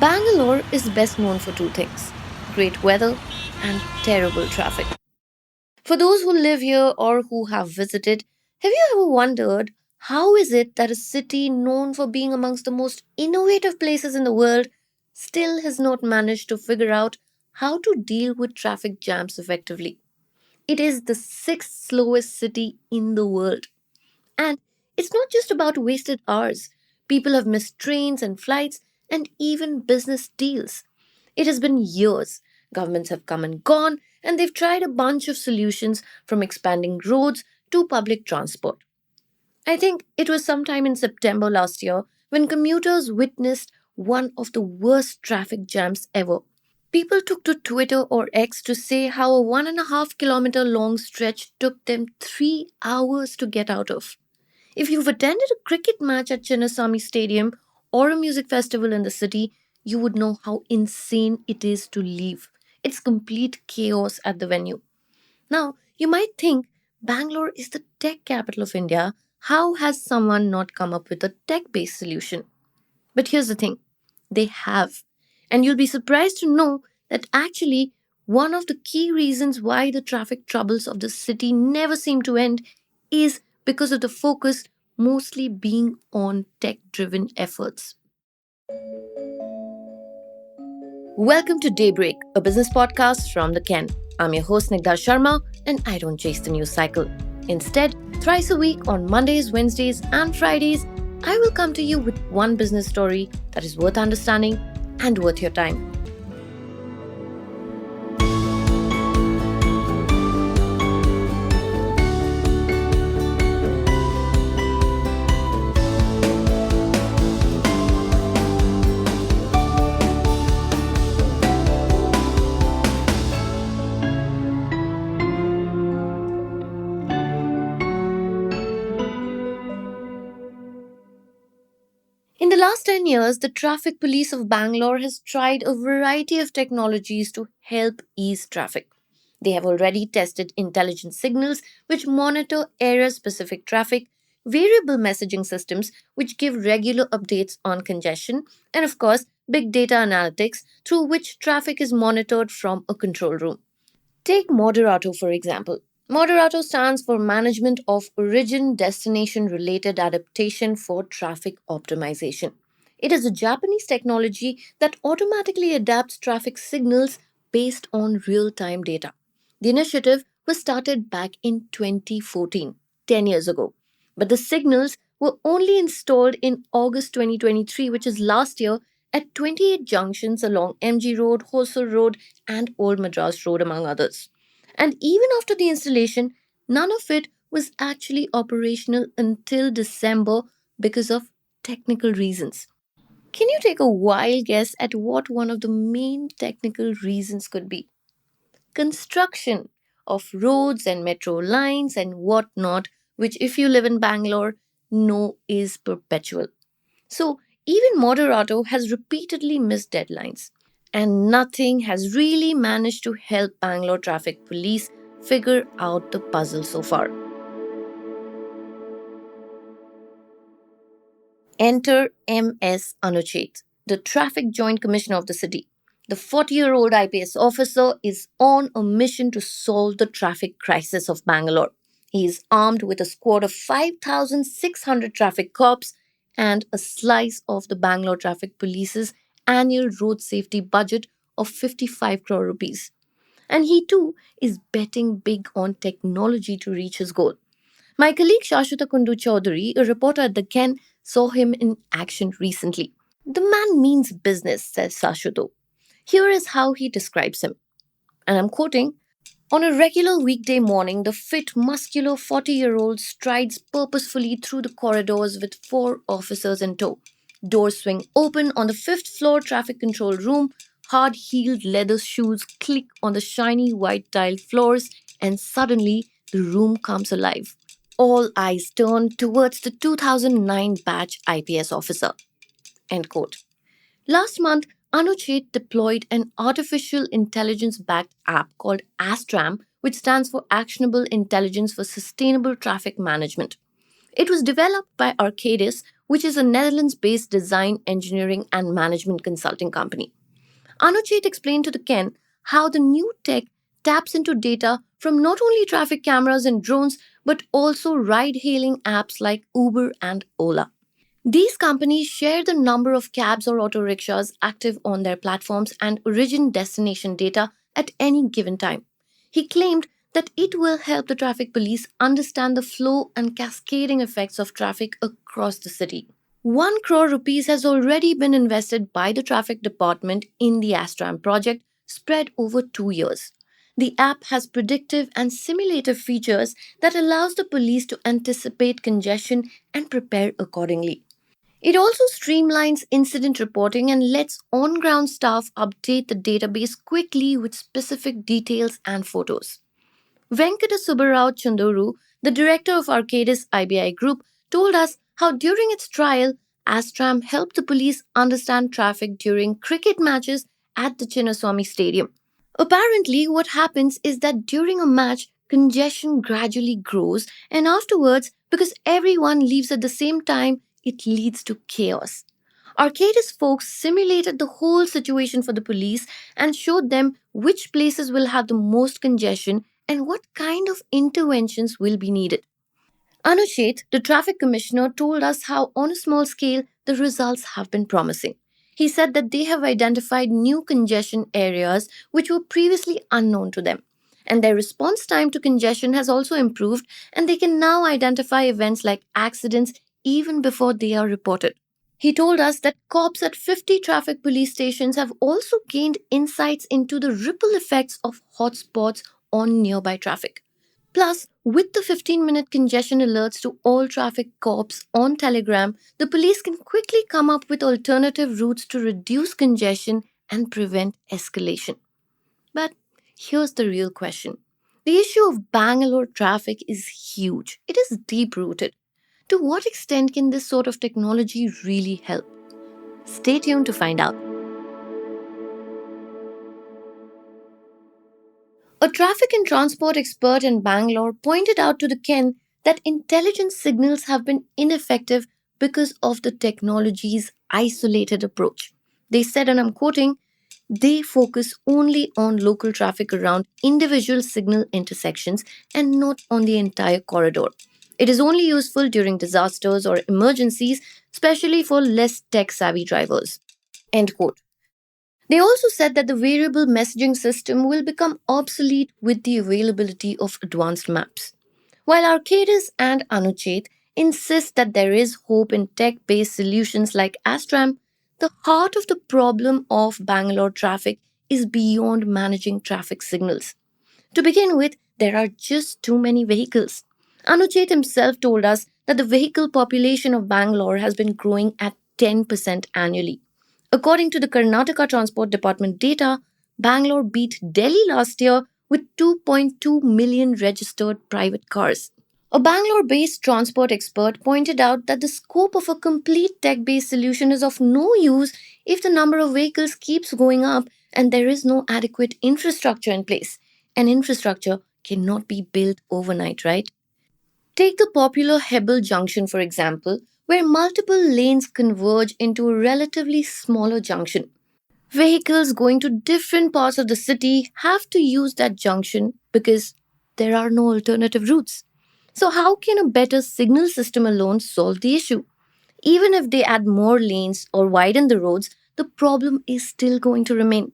Bangalore is best known for two things: great weather and terrible traffic. For those who live here or who have visited, have you ever wondered how is it that a city known for being amongst the most innovative places in the world still has not managed to figure out how to deal with traffic jams effectively? It is the sixth slowest city in the world. And it's not just about wasted hours. People have missed trains and flights and even business deals. It has been years. Governments have come and gone, and they've tried a bunch of solutions from expanding roads to public transport. I think it was sometime in September last year when commuters witnessed one of the worst traffic jams ever. People took to Twitter or X to say how a 1.5 kilometer long stretch took them 3 hours to get out of. If you've attended a cricket match at Chinnaswamy Stadium or a music festival in the city, you would know how insane it is to leave. It's complete chaos at the venue. Now, you might think Bangalore is the tech capital of India. How has someone not come up with a tech based solution? But here's the thing, they have. And you'll be surprised to know that actually, one of the key reasons why the traffic troubles of the city never seem to end is because of the focus mostly being on tech driven efforts. Welcome to Daybreak, a business podcast from the Ken. I'm your host Nigdha Sharma, and I don't chase the news cycle. Instead, thrice a week on Mondays, Wednesdays, and Fridays, I will come to you with one business story that is worth understanding and worth your time. In the last 10 years, the traffic police of Bangalore has tried a variety of technologies to help ease traffic. They have already tested intelligent signals which monitor area specific traffic, variable messaging systems which give regular updates on congestion, and of course, big data analytics through which traffic is monitored from a control room. Take Moderato, for example. Moderato stands for Management of Origin Destination Related Adaptation for Traffic Optimization. It is a Japanese technology that automatically adapts traffic signals based on real time data. The initiative was started back in 2014, 10 years ago. But the signals were only installed in August 2023, which is last year, at 28 junctions along MG Road, Hosur Road, and Old Madras Road, among others. And even after the installation, none of it was actually operational until December because of technical reasons. Can you take a wild guess at what one of the main technical reasons could be? Construction of roads and metro lines and whatnot, which, if you live in Bangalore, know is perpetual. So, even Moderato has repeatedly missed deadlines, and nothing has really managed to help Bangalore traffic police figure out the puzzle so far. Enter MS Anuchet, the Traffic Joint Commissioner of the city. The 40-year-old IPS officer is on a mission to solve the traffic crisis of Bangalore. He is armed with a squad of 5,600 traffic cops and a slice of the Bangalore Traffic Police's annual road safety budget of 55 crore rupees. And he too is betting big on technology to reach his goal. My colleague Shashwata Kundu Chaudhary, a reporter at the Ken, saw him in action recently. The man means business, says Shashwata. Here is how he describes him. And I'm quoting: on a regular weekday morning, the fit, muscular 40-year-old strides purposefully through the corridors with four officers in tow. Doors swing open on the fifth floor traffic control room. Hard heeled leather shoes click on the shiny white tiled floors, and suddenly the room comes alive. All eyes turn towards the 2009 batch IPS officer. End quote. Last month, Anuchet deployed an artificial intelligence backed app called Astram, which stands for Actionable Intelligence for Sustainable Traffic Management. It was developed by Arcadis, which is a Netherlands based design, engineering, and management consulting company. Anuchet explained to the Ken how the new tech taps into data from not only traffic cameras and drones, but also ride hailing apps like Uber and Ola. These companies share the number of cabs or auto rickshaws active on their platforms and origin destination data at any given time. He claimed that it will help the traffic police understand the flow and cascading effects of traffic across the city. 1 crore rupees has already been invested by the traffic department in the Astram project, spread over 2 years. The app has predictive and simulative features that allows the police to anticipate congestion and prepare accordingly. It also streamlines incident reporting and lets on ground staff update the database quickly with specific details and photos. Venkata Subbarao Chunduru, the director of Arcadis IBI Group, told us how during its trial, Astram helped the police understand traffic during cricket matches at the Chinnaswamy Stadium. Apparently, what happens is that during a match, congestion gradually grows, and afterwards, because everyone leaves at the same time, it leads to chaos. Arcadis folks simulated the whole situation for the police and showed them which places will have the most congestion and what kind of interventions will be needed. Anuchet, the traffic commissioner, told us how, on a small scale, the results have been promising. He said that they have identified new congestion areas which were previously unknown to them. And their response time to congestion has also improved, and they can now identify events like accidents even before they are reported. He told us that cops at 50 traffic police stations have also gained insights into the ripple effects of hotspots on nearby traffic. Plus, with the 15-minute congestion alerts to all traffic cops on Telegram, the police can quickly come up with alternative routes to reduce congestion and prevent escalation. But here's the real question. The issue of Bangalore traffic is huge. It is deep rooted. To what extent can this sort of technology really help? Stay tuned to find out. A traffic and transport expert in Bangalore pointed out to the Ken that intelligence signals have been ineffective because of the technology's isolated approach. They said, and I'm quoting, they focus only on local traffic around individual signal intersections and not on the entire corridor. It is only useful during disasters or emergencies, especially for less tech savvy drivers. End quote. They also said that the variable messaging system will become obsolete with the availability of advanced maps. While Arcadis and Anuchet insist that there is hope in tech based solutions like Astram, the heart of the problem of Bangalore traffic is beyond managing traffic signals. To begin with, there are just too many vehicles. Anuchet himself told us that the vehicle population of Bangalore has been growing at 10% annually. According to the Karnataka Transport Department data, Bangalore beat Delhi last year with 2.2 million registered private cars. A Bangalore based transport expert pointed out that the scope of a complete tech based solution is of no use if the number of vehicles keeps going up and there is no adequate infrastructure in place. And infrastructure cannot be built overnight, right? Take the popular Hebel Junction, for example, where multiple lanes converge into a relatively smaller junction. Vehicles going to different parts of the city have to use that junction because there are no alternative routes. So, how can a better signal system alone solve the issue? Even if they add more lanes or widen the roads, the problem is still going to remain.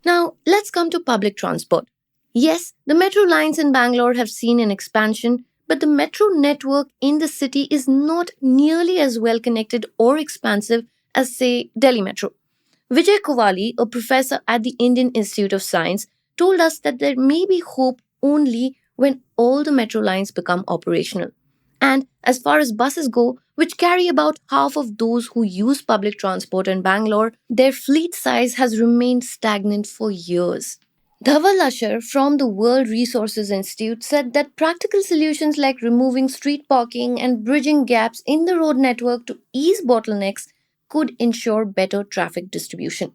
Now, let's come to public transport. Yes, the metro lines in Bangalore have seen an expansion, but the metro network in the city is not nearly as well connected or expansive as, say, Delhi Metro. Vijay Kovali, a professor at the Indian Institute of Science, told us that there may be hope only when all the metro lines become operational. And as far as buses go, which carry about half of those who use public transport in Bangalore, their fleet size has remained stagnant for years. Dhaval Asher from the World Resources Institute said that practical solutions like removing street parking and bridging gaps in the road network to ease bottlenecks could ensure better traffic distribution.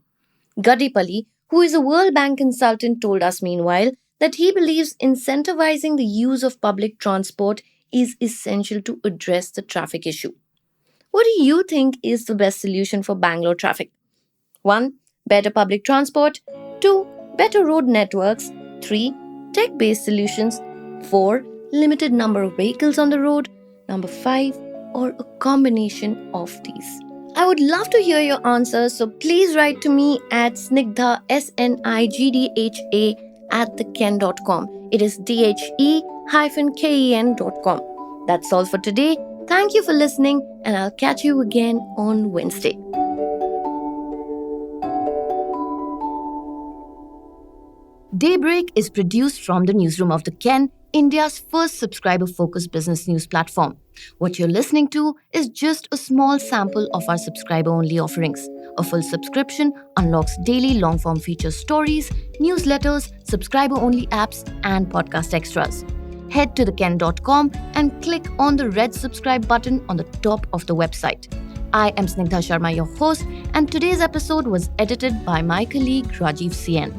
Gadipalli, who is a World Bank consultant, told us meanwhile that he believes incentivizing the use of public transport is essential to address the traffic issue. What do you think is the best solution for Bangalore traffic? 1. Better public transport. 2. Better road networks. 3. Tech based solutions. 4. Limited number of vehicles on the road. Number 5. Or a combination of these. I would love to hear your answers, so please write to me at snigdha, snigdha at theken.com. It is the-ken.com. That's all for today. Thank you for listening, and I'll catch you again on Wednesday. Daybreak is produced from the newsroom of the Ken, India's first subscriber-focused business news platform. What you're listening to is just a small sample of our subscriber-only offerings. A full subscription unlocks daily long-form feature stories, newsletters, subscriber-only apps, and podcast extras. Head to theken.com and click on the red subscribe button on the top of the website. I am Snigdha Sharma, your host, and today's episode was edited by my colleague Rajiv CN.